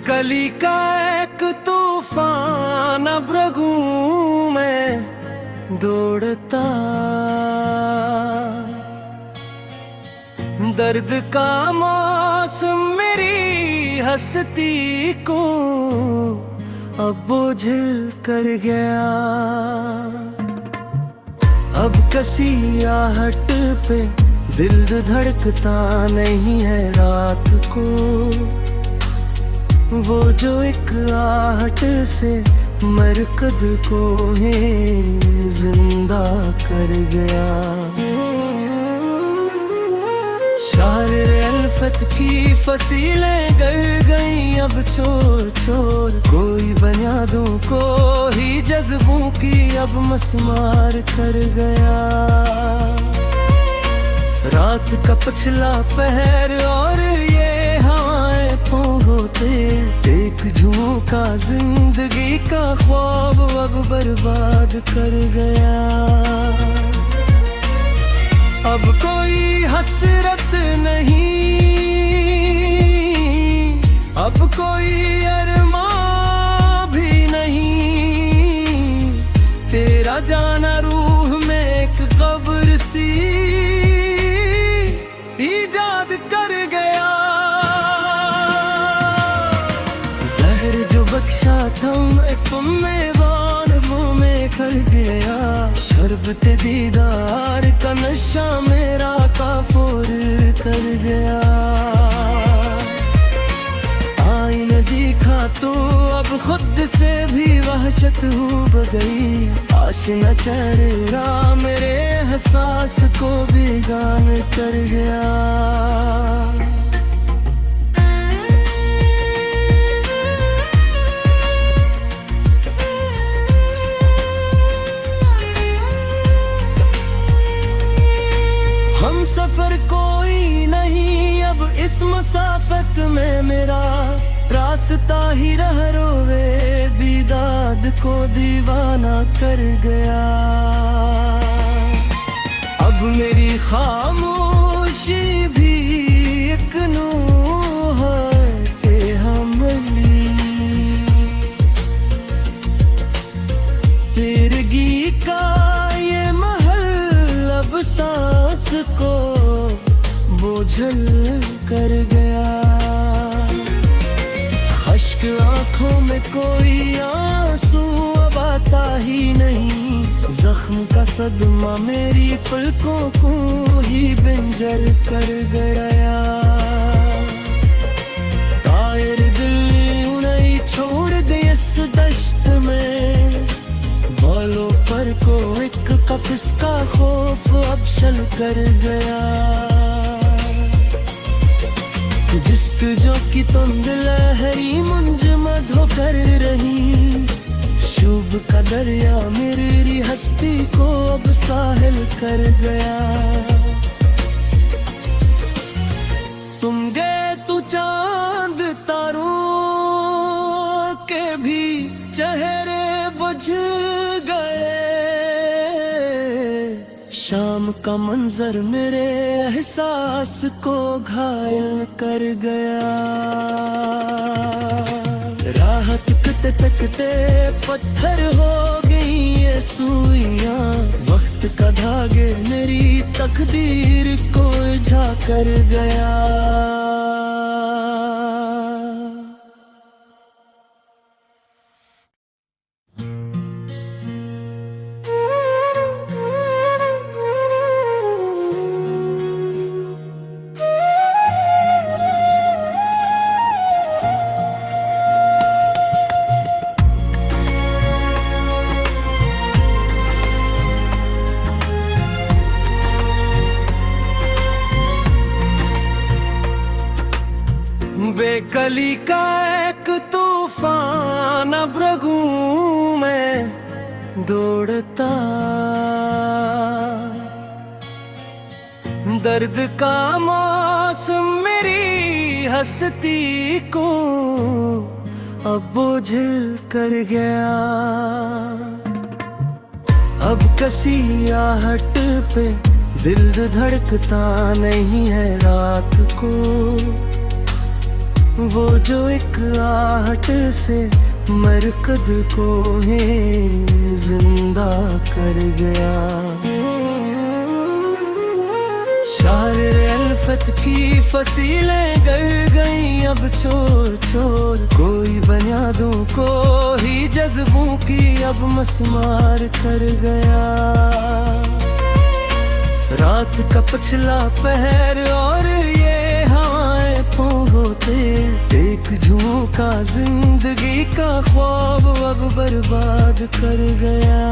बेकली का एक तूफान अब रगूं में दौड़ता, दर्द का मौसम मेरी हस्ती को अब बोझिल कर गया। अब कसी आहट पे दिल धड़कता नहीं है रात को, वो जो एक आहट से मरकद को ही जिंदा कर गया। शायर अल्फत की फसीलें गर गई अब चोर चोर, कोई बुनियादों को ही जज्बों की अब मस्मार कर गया। रात का पिछला पहर और ये हवाएं होते, एक झोंका जिंदगी का ख्वाब अब बर्बाद कर गया। अब कोई हसरत नहीं, अब कोई अरमान भी नहीं, तेरा जाना रूह में एक कब्र सी ईजाद कर गया। जहर जो बख्शा था एक मेवान वो में खड़ गया। शरबते दीदार का नशा मेरा काफूर कर गया। आईने दिखा तो अब खुद से भी वहशत हो गई। आशिना चेहरा मेरे एहसास को बेगान कर गया। हम सफर कोई नहीं अब इस मुसाफत में, मेरा रास्ता ही रह रोवे बिदाद को दीवाना कर गया। अब मेरी खामोशी भी एक नूह है हमली, तेरगी का ये महल अब सांस को बोझल कर गया। खश्क आंखों में कोई आंसू अब आता ही नहीं, जख्म का सदमा मेरी पलकों को ही बंजर कर गया। तायर दिल नहीं छोड़ दे इस दश्त में, बालों पर को एक कफिस का खौफ अब शल कर गया। जिस्क जो की तुंद लहरी मुंजमद होकर रही, शुभ का दरिया मेरी हस्ती को अब साहिल कर गया। तुम गए तो चांद तारों के भी चेहरे बुझ गए। शाम का मंजर मेरे एहसास को घायल कर गया। राह तकते तकते पत्थर हो गई ये सुइयां, वक्त का धागे मेरी तकदीर को झा कर गया। बेकली का एक तूफान अब रगूं में दौड़ता, दर्द का मौसम मेरी हस्ती को अब बोझिल कर गया। अब कसी आहट पे दिल धड़कता नहीं है रात को, वो जो एक आहट से मरकद को है जिंदा कर गया। शार अल्फत की फसीलें गर गई अब चोर चोर, कोई बुनियादों को ही जज्बों की अब मस्मार कर गया। रात का पछला पहर और ये हवाएं होते, एक झोंका जिंदगी का ख्वाब अब बर्बाद कर गया।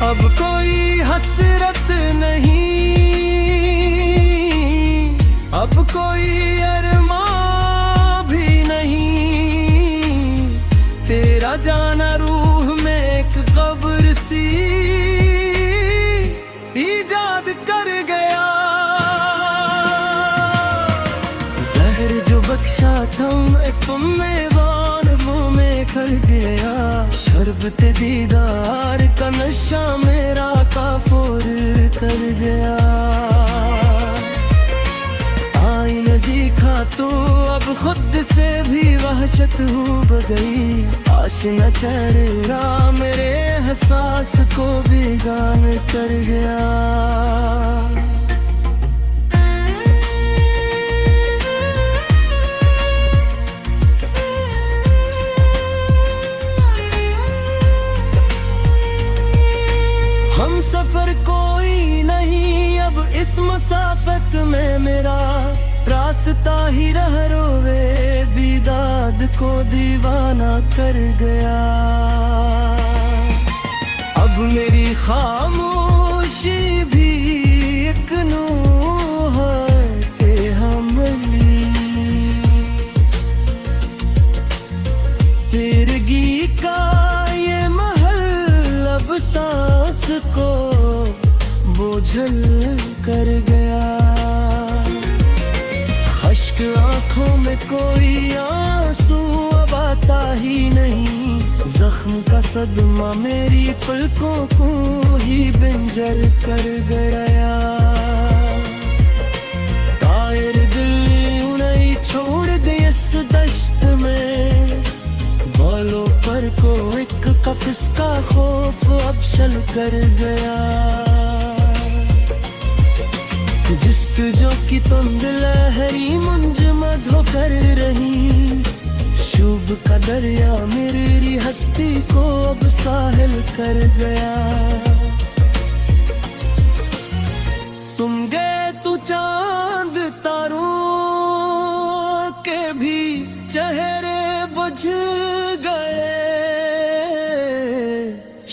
अब कोई हसरत नहीं, अब कोई अरमां भी नहीं, तेरा जाना रूह में एक कब्र सी ईजाद कर गया। जहर जो बख्शा था मेवान मुँह में कर गया, शरबते दीदार का नशा मेरा काफूर कर गया। आईने दिखा तो अब खुद से भी वहशत हो गई, आशना चेहरा मेरे एहसास को बेगान कर गया। हम सफर कोई नहीं अब इस मुसाफत में, मेरा रास्ता ही रह रोवे बिदाद को दीवाना कर गया। अब मेरी खामोशी भी एक नूह के हमली, तिरगी का ये महल अब सांस को बोझल कर गया। खश्क आंखों में कोई आंसू अब आता ही नहीं, जख्म का सदमा मेरी पलकों को ही बंजर कर गया। तायर दिल उन्हें छोड़ दे इस दश्त में, बालों पर को एक कफिस का खौफ अब शल कर गया। जिस्तजो की तुंद लहरी मुंजमद होकर रही, शुभ का दरिया मेरी हस्ती को अब साहिल कर गया। तुम गए तो चांद तारों के भी चेहरे बुझ गए,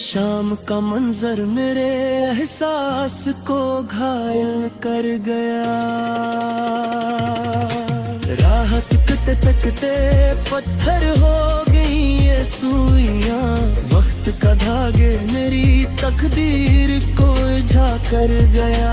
शाम का मंजर मेरे एहसास को घायल कर गया। राह तकते तकते पत्थर हो गई ये सुइयां, वक्त का धागे मेरी तकदीर को झा कर गया।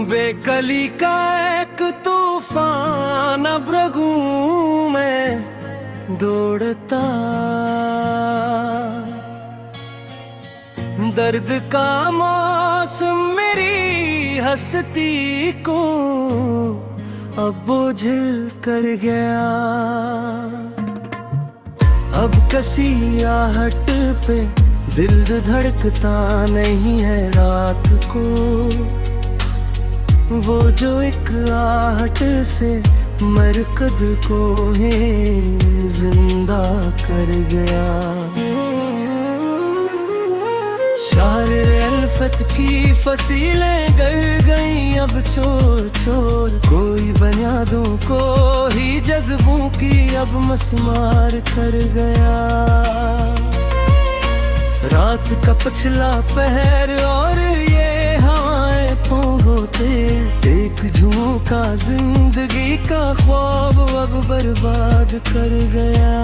बेकली का एक तूफान अब रगूं में दौड़ता, दर्द का मौसम मेरी हस्ती को अब बोझल कर गया। अब कसी आहट पे दिल धड़कता नहीं है रात को, वो जो एक आहट से मरकद को है जिंदा कर गया। शार अल्फत की फसीलें गर गई अब चोर चोर, कोई बुनियादों को ही जज्बों की अब मस्मार कर गया। रात का पछला पहर और ये हवाएं होते एक झोंका जिंदगी का ख्वाब अब बर्बाद कर गया।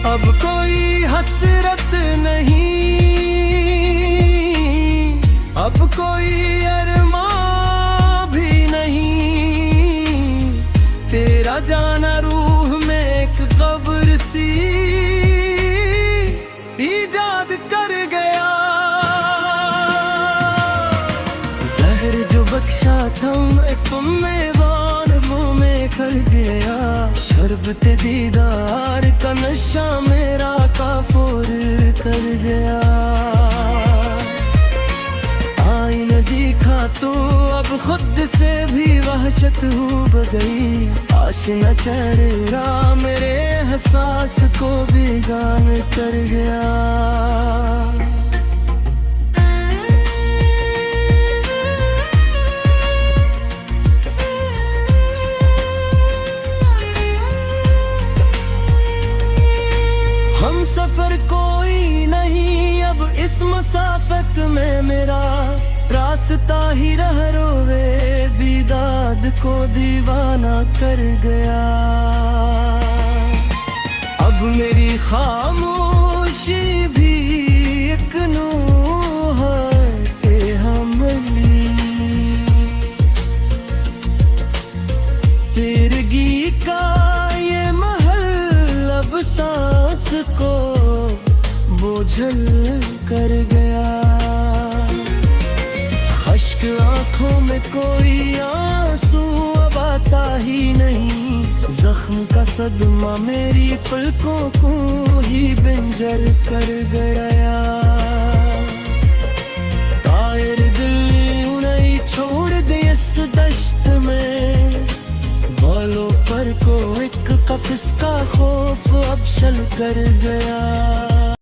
अब कोई हसरत नहीं, अब कोई अरमान भी नहीं। तेरा जाना रूह में एक कब्र सी ईजाद कर गया। जहर जो बख्शा था तुम में वान वो में कर गया। शरबते दीदार का नशा मेरा काफूर कर गया। आईना दिखा तो अब खुद से भी वहशत हो गई। आशना चेहरा मेरे एहसास को बेगान कर गया। हम सफर कोई नहीं अब इस मुसाफत में, मेरा रास्ता ही रह रोवे बिदाद को दीवाना कर गया। अब मेरी खामोशी भी एक नूह है हमली। तिरगी का ये महल अब सांस को बोझल कर गया। अश्क आंखों में कोई आंसू अब आता ही नहीं। जख्म का सदमा मेरी पलकों को ही बंजर कर गया। तायर दिल उन्हें छोड़ दे इस दश्त में। बालों पर को एक कफिस का खौफ अब शल कर गया।